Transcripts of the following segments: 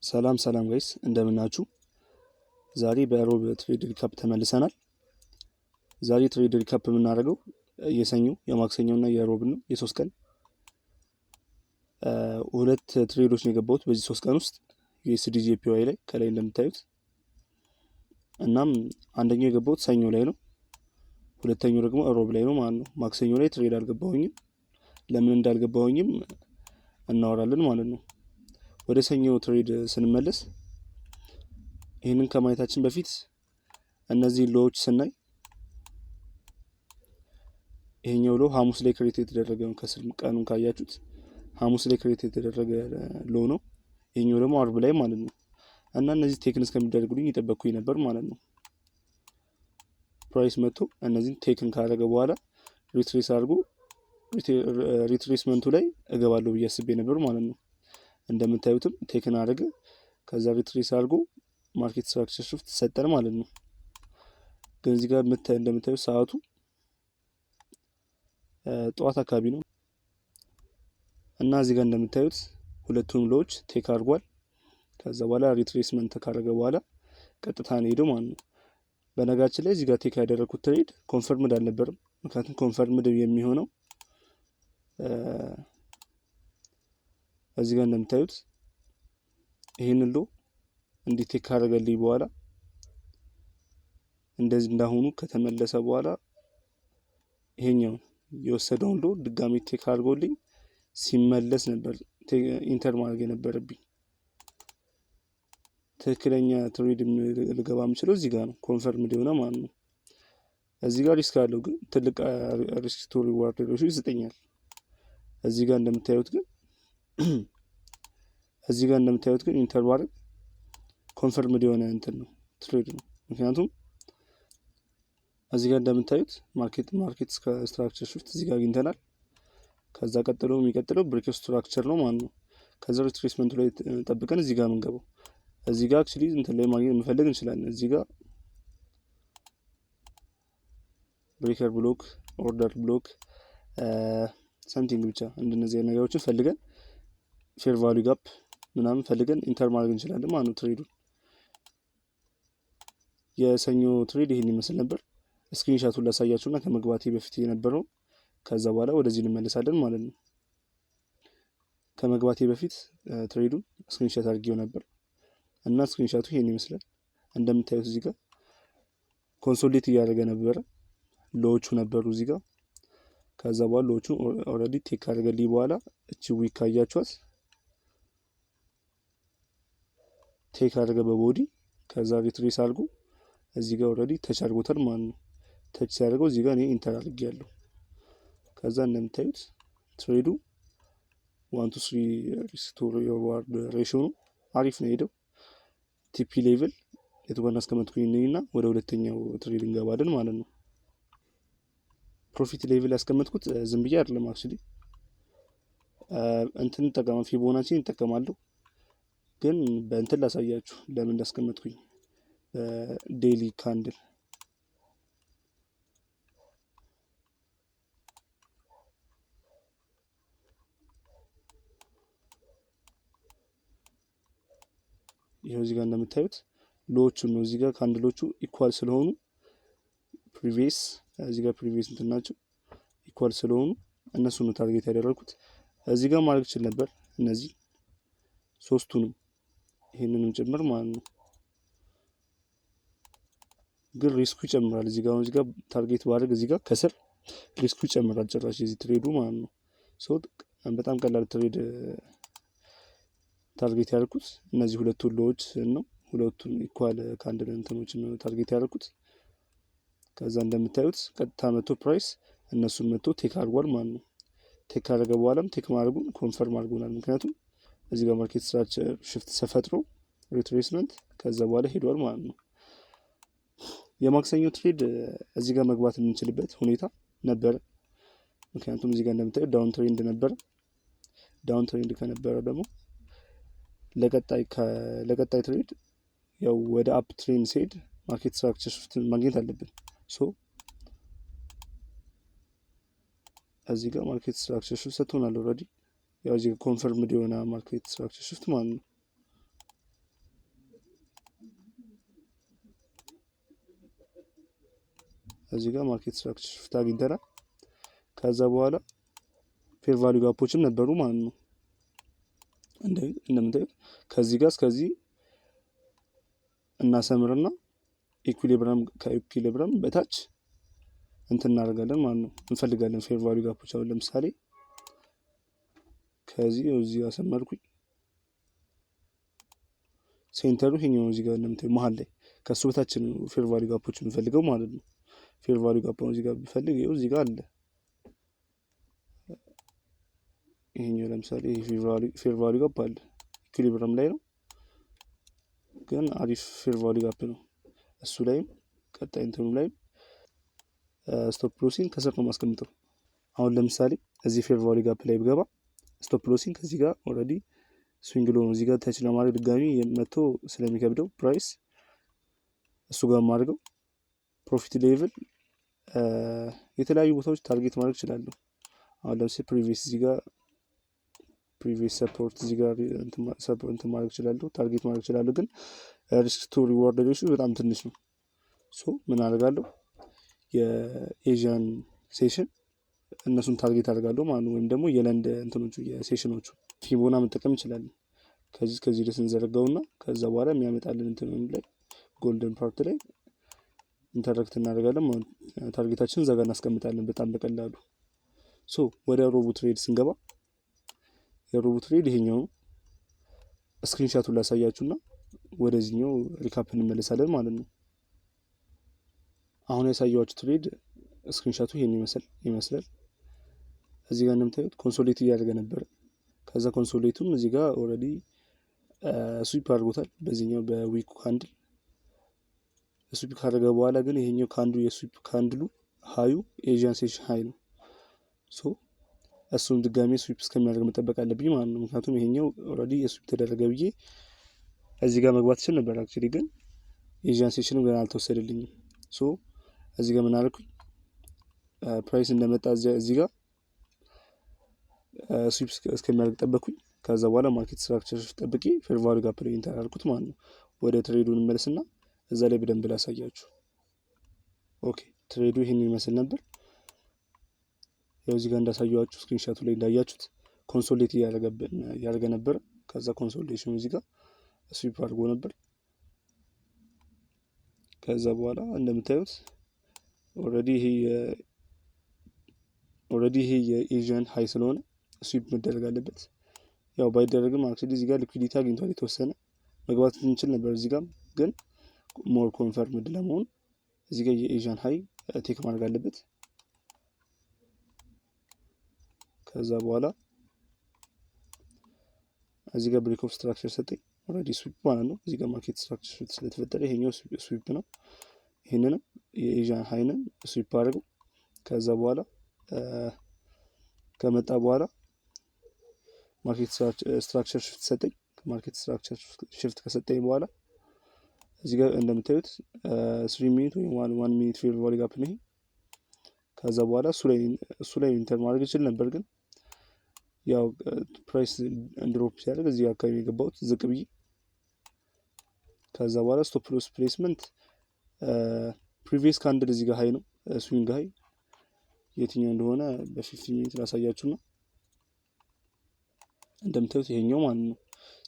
ሰላም ጋይስ እንደምናችሁ። ዛሬ በሮብ ትሬድ ሪካፕ ተመልሰናል። ዛሬ ትሬድ ሪካፕ የምናደርገው የሰኞ የማክሰኞ እና የሮብ ነው። የሶስት ቀን ሁለት ትሬዶች ነው የገባሁት በዚህ 3 ቀን ውስጥ USD JPY ላይ ከላይ እንደምታዩት። እናም አንደኛው የገባሁት ሰኞ ላይ ነው፣ ሁለተኛው ደግሞ ሮብ ላይ ነው ማለት ነው። ማክሰኞ ላይ ትሬድ አልገባሁኝም። ለምን እንዳልገባሁኝም እናወራለን ማለት ነው። ወደ ሰኞ ትሬድ ስንመለስ ይህንን ከማየታችን በፊት እነዚህ ሎዎች ስናይ ይሄኛው ሎ ሐሙስ ላይ ክሬት የተደረገ ነው። ከስር ቀኑን ካያችሁት ሐሙስ ላይ ክሬት የተደረገ ሎ ነው። ይሄኛው ደግሞ አርብ ላይ ማለት ነው። እና እነዚህ ቴክን እስከሚደረጉልኝ እየጠበቅኩኝ ነበር ማለት ነው። ፕራይስ መጥቶ እነዚህን ቴክን ካደረገ በኋላ ሪትሬስ አድርጎ ሪትሬስመንቱ ላይ እገባለሁ ብዬ አስቤ ነበር ማለት ነው። እንደምታዩትም ቴክን አደረገ፣ ከዛ ሪትሬስ አድርጎ ማርኬት ስትራክቸር ሽፍት ሰጠን ማለት ነው። ግን እዚህ ጋር እንደምታዩት ሰዓቱ ጠዋት አካባቢ ነው እና እዚህ ጋር እንደምታዩት ሁለቱም ሎዎች ቴክ አድርጓል። ከዛ በኋላ ሪትሬስመንት ካደረገ በኋላ ቀጥታ ነው ሄደው ማለት ነው። በነጋችን ላይ እዚህ ጋር ቴክ ያደረኩት ትሬድ ኮንፈርምድ አልነበረም። ምክንያቱም ኮንፈርምድ የሚሆነው እዚህ ጋር እንደምታዩት ይሄንን ሎ እንዲህ ቴክ ካደረገልኝ በኋላ እንደዚህ እንዳሁኑ ከተመለሰ በኋላ ይሄኛው የወሰደውን ሎ ድጋሚ ቴክ አድርጎልኝ ሲመለስ ነበር ኢንተር ማድረግ የነበረብኝ። ትክክለኛ ትሬድ ልገባ የምችለው እዚህ ጋር ነው፣ ኮንፈርምድ የሆነ ማለት ነው። እዚህ ጋር ሪስክ አለው፣ ግን ትልቅ ሪስክ ቱ ሪዋርድ ሬሽዮ ይሰጠኛል። እዚህ ጋር እንደምታዩት ግን ኢንተር ማድረግ ኮንፈርምድ የሆነ እንትን ነው፣ ትሬድ ነው። ምክንያቱም እዚህ ጋር እንደምታዩት ማርኬት ስትራክቸር ሽፍት እዚህ ጋር አግኝተናል። ከዛ ቀጥሎ የሚቀጥለው ብሬክ ስትራክቸር ነው ማለት ነው። ከዛ ሪትሬስመንቱ ላይ ጠብቀን እዚህ ጋር የምንገባው። እዚህ ጋር አክቹሊ እንትን ላይ ማግኘት መፈለግ እንችላለን። እዚህ ጋር ብሬከር ብሎክ፣ ኦርደር ብሎክ፣ ሰምቲንግ ብቻ እንደነዚህ አይነት ነገሮችን ፈልገን ፌር ቫልዩ ጋፕ ምናምን ፈልገን ኢንተር ማድረግ እንችላለን ማለት ነው ትሬዱን። የሰኞ ትሬድ ይሄን ይመስል ነበር። ስክሪንሻቱን ላሳያችሁና ከመግባቴ በፊት የነበረው ከዛ በኋላ ወደዚህ እንመለሳለን ማለት ነው። ከመግባቴ በፊት ትሬዱን ስክሪንሻት አድርጌው ነበር እና ስክሪንሻቱ ይሄን ይመስላል። እንደምታዩት እዚህ ጋር ኮንሶሊዴት እያደረገ ነበረ፣ ሎዎቹ ነበሩ እዚህ ጋር። ከዛ በኋላ ሎዎቹ ኦልሬዲ ቴክ ካደረገልኝ በኋላ እቺ ዊክ ካያችኋት ቴክ አደረገ በቦዲ። ከዛ ሪትሬስ አድርጎ እዚህ ጋር ኦልሬዲ ተች አድርጎታል ማለት ነው። ተች ሲያደርገው እዚህ ጋር እኔ ኢንተር አድርጌያለሁ። ከዛ እንደምታዩት ትሬዱ 1 to 3 ሪስክ ቱ ሪዋርድ ሬሽዮ ነው፣ አሪፍ ነው ሄደው። ቲፒ ሌቭል የቱጋና አስቀመጥኩኝ እና ወደ ሁለተኛው ትሬድ እንገባለን ማለት ነው። ፕሮፊት ሌቭል ያስቀመጥኩት ዝም ብዬ አይደለም፣ አክቹሊ እንትን ተጠቀማ ፊቦናቺን እንጠቀማለሁ። ግን በእንትን ላሳያችሁ ለምን እንዳስቀመጥኩኝ ዴይሊ ካንድል። ይሄው እዚህ ጋር እንደምታዩት ሎዎቹ ነው። እዚህ ጋር ካንድሎቹ ኢኳል ስለሆኑ ፕሪቪየስ እዚህ ጋር ፕሪቪየስ እንትን ናቸው፣ ኢኳል ስለሆኑ እነሱ ነው ታርጌት ያደረኩት። እዚህ ጋር ማድረግ ይችል ነበር እነዚህ ሶስቱንም ይሄንንም ጭምር ማለት ነው። ግን ሪስኩ ይጨምራል። እዚህ ጋር ታርጌት ባደርግ እዚህ ጋር ከስር ሪስኩ ይጨምራል ጭራሽ የዚህ ትሬዱ ማለት ነው። በጣም ቀላል ትሬድ ታርጌት ያደርኩት እነዚህ ሁለቱን ሎዎች ነው። ሁለቱን ኢኳል ካንድል እንትኖችን ነው ታርጌት ያደርኩት። ከዛ እንደምታዩት ቀጥታ መቶ ፕራይስ እነሱን መቶ ቴክ አድርጓል ማለት ነው። ቴክ ካደረገ በኋላም ቴክ ማድረጉን ኮንፈርም አድርጎናል። ምክንያቱም እዚህ ጋር ማርኬት ስትራክቸር ሽፍት ተፈጥሮ ሪትሬስመንት ከዛ በኋላ ሄዷል ማለት ነው። የማክሰኞ ትሬድ እዚህ ጋር መግባት የምንችልበት ሁኔታ ነበረ። ምክንያቱም እዚህ ጋር እንደምታዩት ዳውን ትሬንድ ነበረ። ዳውን ትሬንድ ከነበረ ደግሞ ለቀጣይ ትሬድ ያው ወደ አፕ ትሬንድ ሲሄድ ማርኬት ስትራክቸር ሽፍት ማግኘት አለብን። እዚህ ጋር ማርኬት ስትራክቸር ሽፍት ሰጥቶናል ኦልሬዲ። ያው እዚህ ኮንፈርምድ የሆነ ማርኬት ስትራክቸር ሽፍት ማለት ነው። እዚህ ጋር ማርኬት ስትራክቸር ሽፍት አግኝተናል። ከዛ በኋላ ፌር ቫልዩ ጋፖችም ነበሩ ማለት ነው። እንደምታዩት ከዚህ ጋር እስከዚህ እናሰምርና ከኢኩሊብረም በታች እንትን እናደርጋለን ማለት ነው። እንፈልጋለን ፌር ቫልዩ ጋፖች። አሁን ለምሳሌ ከዚህ እዚህ አሰመርኩኝ። ሴንተሩ ይሄኛው እዚህ ጋር እንደምታዩ መሀል ላይ ከሱ በታች ነው ፌር ቫልዩ ጋፖች የምፈልገው ማለት ነው። ፌር ቫልዩ ጋፕ እዚህ ጋር ቢፈልግ ይኸው እዚህ ጋር አለ። ይሄኛው ለምሳሌ ፌር ቫልዩ ጋፕ አለ። ኢኩሊብረም ላይ ነው ግን አሪፍ ፌር ቫልዩ ጋፕ ነው። እሱ ላይም ቀጣይ እንትኑ ላይም ስቶፕ ሎሲን ከስር ነው ማስቀምጠው። አሁን ለምሳሌ እዚህ ፌር ቫልዩ ጋፕ ላይ ብገባ ስቶፕ ሎሲን ከዚህ ጋር ኦልሬዲ ስዊንግ ሎ እዚህ ጋር ታች ለማድረግ ድጋሚ መጥቶ ስለሚከብደው ፕራይስ እሱ ጋር ማድረገው ፕሮፊት ሌቭል የተለያዩ ቦታዎች ታርጌት ማድረግ እችላለሁ። አሁን ለምሳሌ ፕሪቪየስ እዚህ ጋር ፕሪቪየስ ሰፖርት እዚህ ጋር እንትን ማድረግ እችላለሁ፣ ታርጌት ማድረግ እችላለሁ። ግን ሪስክ ቱ ሪዋርድ ሬሽዮ በጣም ትንሽ ነው። ሶ ምን አደርጋለሁ የኤዥያን ሴሽን እነሱን ታርጌት አደርጋለሁ ማለት ነው። ወይም ደግሞ የለንድ እንትኖቹ የሴሽኖቹ ፊቦና መጠቀም እንችላለን። ከዚህ ድረስ እንዘረጋውና ከዛ በኋላ የሚያመጣልን እንትን ላይ ጎልደን ፓርት ላይ ኢንተራክት እናደርጋለን። ታርጌታችን እዛ ጋር እናስቀምጣለን በጣም በቀላሉ። ሶ ወደ ሮቦ ትሬድ ስንገባ የሮቦ ትሬድ ይሄኛው ነው። ስክሪንሻቱን ላሳያችሁና ወደዚህኛው ሪካፕ እንመለሳለን ማለት ነው። አሁን ያሳየኋችሁ ትሬድ ስክሪንሻቱ ይሄን ይመስላል። እዚህ ጋር እንደምታዩት ኮንሶሌት እያደረገ ነበር። ከዛ ኮንሶሌቱም እዚህ ጋር ኦልሬዲ ስዊፕ አድርጎታል በዚህኛው በዊኩ ካንድል ስዊፕ ካደረገ በኋላ ግን ይሄኛው የስዊፕ ካንድሉ ሀዩ ኤዥያን ሴሽን ሀይ ነው። ሶ እሱም ድጋሜ ስዊፕ እስከሚያደርግ መጠበቅ አለብኝ ማለት ነው። ምክንያቱም ይሄኛው ኦልሬዲ የስዊፕ ተደረገ ብዬ እዚህ ጋር መግባት ይችል ነበር። አክቹዋሊ ግን ኤዥያን ሴሽኑ ገና አልተወሰደልኝም። ሶ እዚህ ጋር ምን አደረኩኝ ፕራይስ እንደመጣ እዚህ ጋር ስዊፕ እስከሚያደርግ ጠበቅኩኝ። ከዛ በኋላ ማርኬት ስትራክቸር ጠብቄ ፌር ቫልዩ ጋፕ ላይ ኢንተር አልኩት ማለት ነው። ወደ ትሬዱን እንመለስና እዛ ላይ በደንብ ላሳያችሁ። ኦኬ ትሬዱ ይህን ይመስል ነበር። ያው እዚህ ጋር እንዳሳያችሁ ስክሪንሻቱ ላይ እንዳያችሁት ኮንሶሌት እያደረገ ነበር። ከዛ ኮንሶሌሽኑ እዚህ ጋር ስዊፕ አድርጎ ነበር። ከዛ በኋላ እንደምታዩት ኦልሬዲ ይሄ የኤዥያን ሀይ ስለሆነ ስዊፕ መደረግ አለበት። ያው ባይደረግም አክቹዋሊ እዚህ ጋር ሊኩዊዲቲ አግኝቷል። የተወሰነ መግባት እንችል ነበር እዚህ ጋር ግን ሞር ኮንፈርምድ ለመሆን እዚህ ጋር የኤዥያን ሀይ ቴክ ማድረግ አለበት። ከዛ በኋላ እዚህ ጋር ብሬክ ኦፍ ስትራክቸር ሰጠኝ ኦልሬዲ ስዊፕ ማለት ነው። እዚህ ጋር ማርኬት ስትራክቸር ስለተፈጠረ ይሄኛው ስዊፕ ነው። ይሄንንም የኤዥያን ሀይንን ስዊፕ አድርገው ከዛ በኋላ ከመጣ በኋላ ማርኬት ስትራክቸር ሽፍት ሰጠኝ። ማርኬት ስትራክቸር ሽፍት ከሰጠኝ በኋላ እዚህ ጋር እንደምታዩት 3 ሚኒት ወይም 1 ሚኒት ፌር ቫልዩ ጋፕ ነው። ከዛ በኋላ እሱ ላይ ኢንተር ማድረግ ይችል ነበር ግን ያው ፕራይስ ድሮፕ ሲያደርግ እዚህ አካባቢ የገባሁት ዝቅ ብዬ። ከዛ በኋላ ስቶፕ ሎስ ፕሌስመንት ፕሪቪየስ ካንድል እዚህ ጋር ሀይ ነው ስዊንግ ሀይ የትኛው እንደሆነ በ15 ሚኒት ላሳያችሁ ነው። እንደምታዩት ይሄኛው ማለት ነው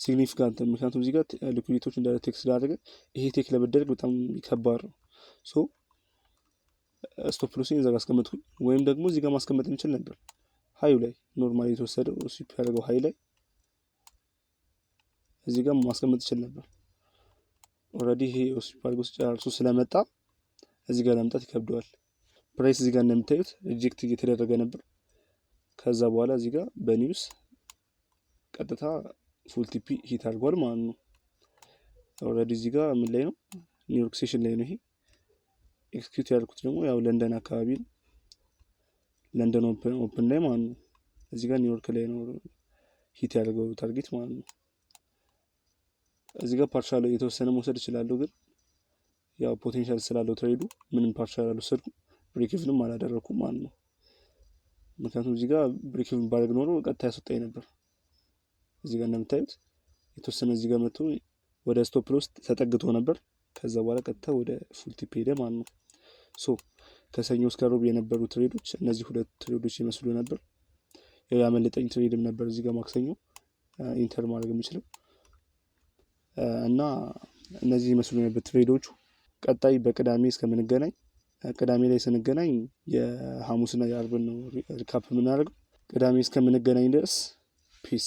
ሲግኒፊካንት። ምክንያቱም እዚህ ጋር ሊኩዊዲቲዎች እንዳለ ቴክ ስላደረገ ይሄ ቴክ ለመደረግ በጣም ከባድ ነው። ሶ ስቶፕ ሎሲን እዛ ጋር አስቀመጥኩኝ። ወይም ደግሞ እዚህ ጋር ማስቀመጥ እንችል ነበር ሀዩ ላይ ኖርማሊ የተወሰደው ስዊፕ ያደረገው ሀይ ላይ እዚህ ጋር ማስቀመጥ ይችል ነበር። ኦልሬዲ ይሄ ስዊፕ አድርጎ ጨርሶ ስለመጣ እዚህ ጋር ለመምጣት ይከብደዋል። ፕራይስ እዚህ ጋር እንደምታዩት ሪጀክት እየተደረገ ነበር። ከዛ በኋላ እዚህ ጋር በኒውስ ቀጥታ ፉል ቲፒ ሂት አድርጓል ማለት ነው። ኦልሬዲ እዚህ ጋር ምን ላይ ነው ኒውዮርክ ሴሽን ላይ ነው። ይሄ ኤክስኪዩት ያደርኩት ደግሞ ያው ለንደን አካባቢ ነው። ለንደን ኦፕን ላይ ማለት ነው። እዚህ ጋር ኒውዮርክ ላይ ነው ሂት ያደርገው ታርጌት ማለት ነው። እዚህ ጋር ፓርሻል የተወሰነ መውሰድ እችላለሁ ግን ያው ፖቴንሻል ስላለው ትሬዱ ምንም ፓርሻል አልወሰድኩም፣ ብሬክ ኢቭንም አላደረኩም ማለት ነው። ምክንያቱም እዚህ ጋር ብሬክ ኢቭን ባደርግ ኖሮ ቀጥታ ያስወጣኝ ነበር። እዚህ ጋር እንደምታዩት የተወሰነ እዚህ ጋር መጥቶ ወደ ስቶፕ ሎስ ተጠግቶ ነበር። ከዛ በኋላ ቀጥታ ወደ ፉል ቲፕ ሄደ ማለት ነው። ሶ ከሰኞ እስከ ሮብ የነበሩ ትሬዶች እነዚህ 2 ትሬዶች ይመስሉ ነበር። ያመለጠኝ ትሬድም ነበር እዚህ ጋር ማክሰኞ ኢንተር ማድረግ የምችለው እና እነዚህ ይመስሉ ነበር ትሬዶቹ። ቀጣይ በቅዳሜ እስከምንገናኝ ቅዳሜ ላይ ስንገናኝ የሐሙስና የአርብን ነው ሪካፕ የምናደርገው። ቅዳሜ እስከምንገናኝ ድረስ ፒስ።